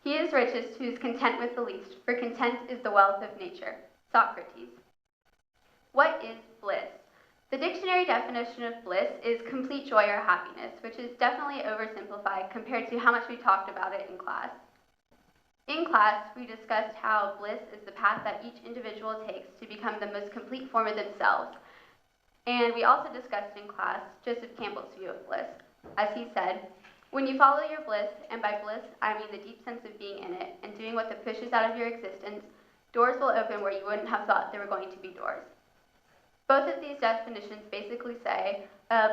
He is richest who is content with the least, for content is the wealth of nature. Socrates. What is bliss? The dictionary definition of bliss is complete joy or happiness, which is definitely oversimplified compared to how much we talked about it in class. In class, we discussed how bliss is the path that each individual takes to become the most complete form of themselves. And we also discussed in class Joseph Campbell's view of bliss. As he said, when you follow your bliss, and by bliss I mean the deep sense of being in it and doing what that pushes out of your existence, doors will open where you wouldn't have thought there were going to be doors. Both of these definitions basically say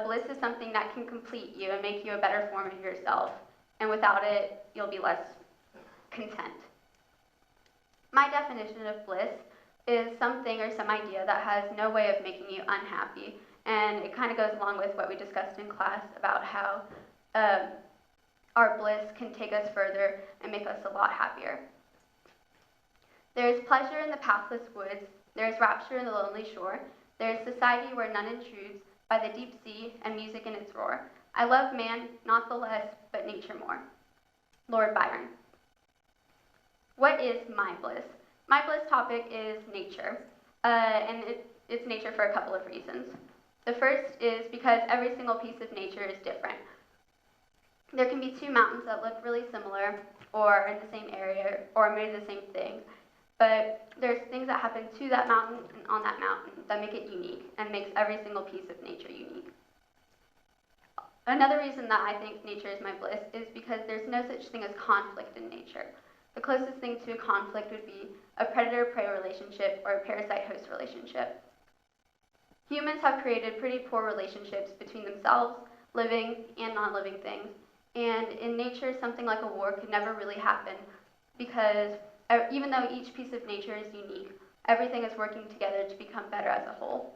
bliss is something that can complete you and make you a better form of yourself, and without it, you'll be less content. My definition of bliss is something or some idea that has no way of making you unhappy, and it kind of goes along with what we discussed in class about how our bliss can take us further and make us a lot happier. There is pleasure in the pathless woods, there is rapture in the lonely shore, there is society where none intrudes, by the deep sea and music in its roar. I love man, not the less, but nature more. Lord Byron. What is my bliss? My bliss topic is nature, and it's nature for a couple of reasons. The first is because every single piece of nature is different. There can be two mountains that look really similar, or in the same area, or made of the same thing, but there's things that happen to that mountain and on that mountain that make it unique, and makes every single piece of nature unique. Another reason that I think nature is my bliss is because there's no such thing as conflict in nature. The closest thing to a conflict would be a predator-prey relationship or a parasite-host relationship. Humans have created pretty poor relationships between themselves, living and non-living things, and in nature, something like a war could never really happen because even though each piece of nature is unique, everything is working together to become better as a whole.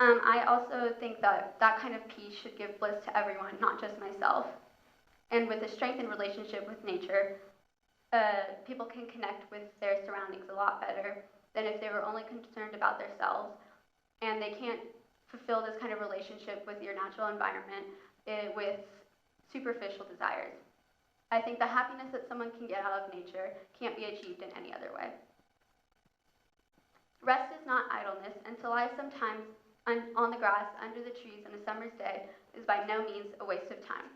I also think that that kind of peace should give bliss to everyone, not just myself. And with a strengthened relationship with nature, people can connect with their surroundings a lot better than if they were only concerned about themselves, and they can't fulfill this kind of relationship with your natural environment with superficial desires. I think the happiness that someone can get out of nature can't be achieved in any other way. Rest is not idleness, and to lie sometimes on the grass under the trees on a summer's day is by no means a waste of time.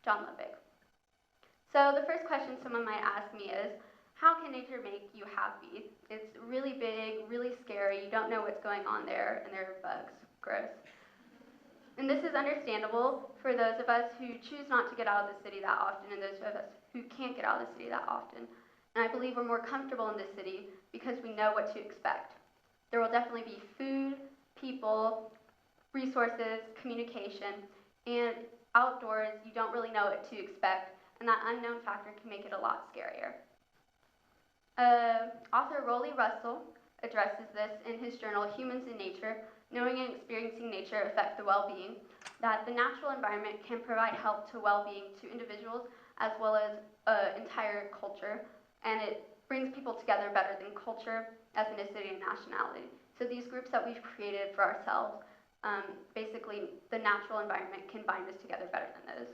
John Lubbock. So the first question someone might ask me is, how can nature make you happy? It's really big, really scary, you don't know what's going on there, and there are bugs. Gross. And this is understandable for those of us who choose not to get out of the city that often, and those of us who can't get out of the city that often. And I believe we're more comfortable in the city because we know what to expect. There will definitely be food, people, resources, communication, and outdoors you don't really know what to expect, and that unknown factor can make it a lot scarier. Author Rolly Russell addresses this in his journal, Humans in Nature, Knowing and Experiencing Nature Affect the Well-Being, that the natural environment can provide help to well-being to individuals as well as entire culture, and it brings people together better than culture, ethnicity, and nationality. So these groups that we've created for ourselves, basically the natural environment can bind us together better than those.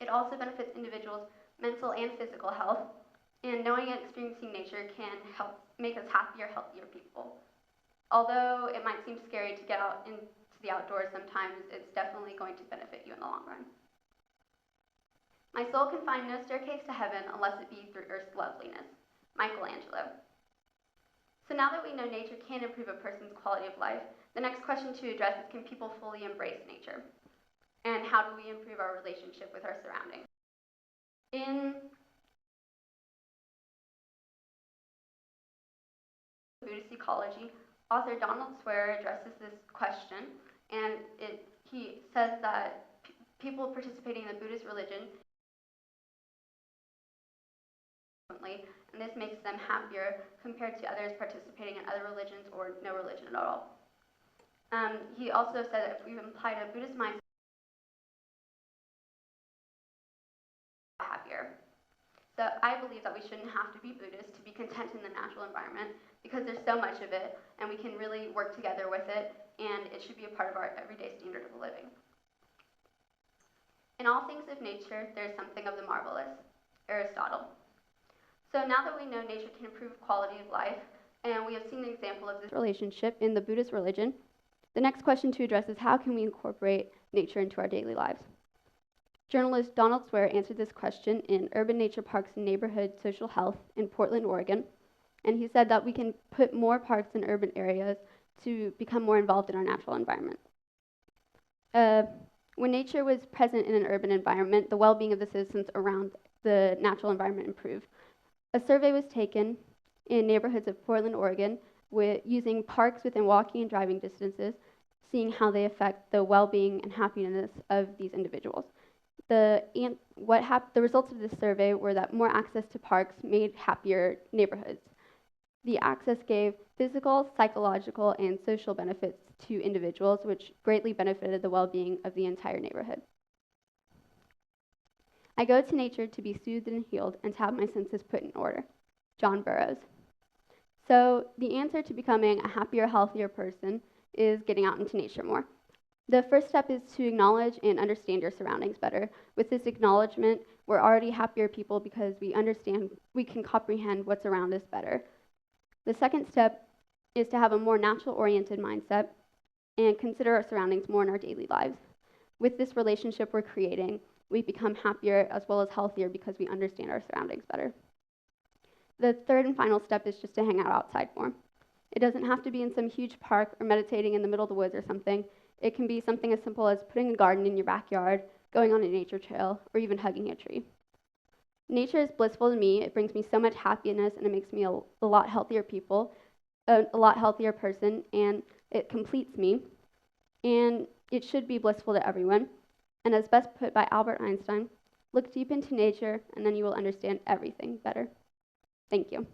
It also benefits individuals' mental and physical health, and knowing and experiencing nature can help make us happier, healthier people. Although it might seem scary to get out into the outdoors sometimes, it's definitely going to benefit you in the long run. My soul can find no staircase to heaven unless it be through earth's loveliness. Michelangelo. So now that we know nature can improve a person's quality of life, the next question to address is, can people fully embrace nature? And how do we improve our relationship with our surroundings? In Buddhist Ecology, author Donald Swearer addresses this question, and he says that people participating in the Buddhist religion, and this makes them happier compared to others participating in other religions or no religion at all. He also said that if we applied a Buddhist mindset, happier. So I believe that we shouldn't have to be Buddhist to be content in the natural environment, because there's so much of it, and we can really work together with it, and it should be a part of our everyday standard of living. In all things of nature, there is something of the marvelous. Aristotle. So now that we know nature can improve quality of life, and we have seen an example of this relationship in the Buddhist religion, the next question to address is how can we incorporate nature into our daily lives? Journalist Donald Swear answered this question in Urban Nature Parks and Neighborhood Social Health in Portland, Oregon, and he said that we can put more parks in urban areas to become more involved in our natural environment. When nature was present in an urban environment, the well-being of the citizens around the natural environment improved. A survey was taken in neighborhoods of Portland, Oregon, using parks within walking and driving distances, seeing how they affect the well-being and happiness of these individuals. The results of this survey were that more access to parks made happier neighborhoods. The access gave physical, psychological, and social benefits to individuals, which greatly benefited the well-being of the entire neighborhood. I go to nature to be soothed and healed and to have my senses put in order. John Burroughs. So the answer to becoming a happier, healthier person is getting out into nature more. The first step is to acknowledge and understand your surroundings better. With this acknowledgement, we're already happier people because we can comprehend what's around us better. The second step is to have a more natural-oriented mindset and consider our surroundings more in our daily lives. With this relationship we're creating, we become happier as well as healthier because we understand our surroundings better. The third and final step is just to hang out outside more. It doesn't have to be in some huge park or meditating in the middle of the woods or something. It can be something as simple as putting a garden in your backyard, going on a nature trail, or even hugging a tree. Nature is blissful to me. It brings me so much happiness, and it makes me a lot healthier person, and it completes me. And it should be blissful to everyone. And as best put by Albert Einstein, look deep into nature, and then you will understand everything better. Thank you.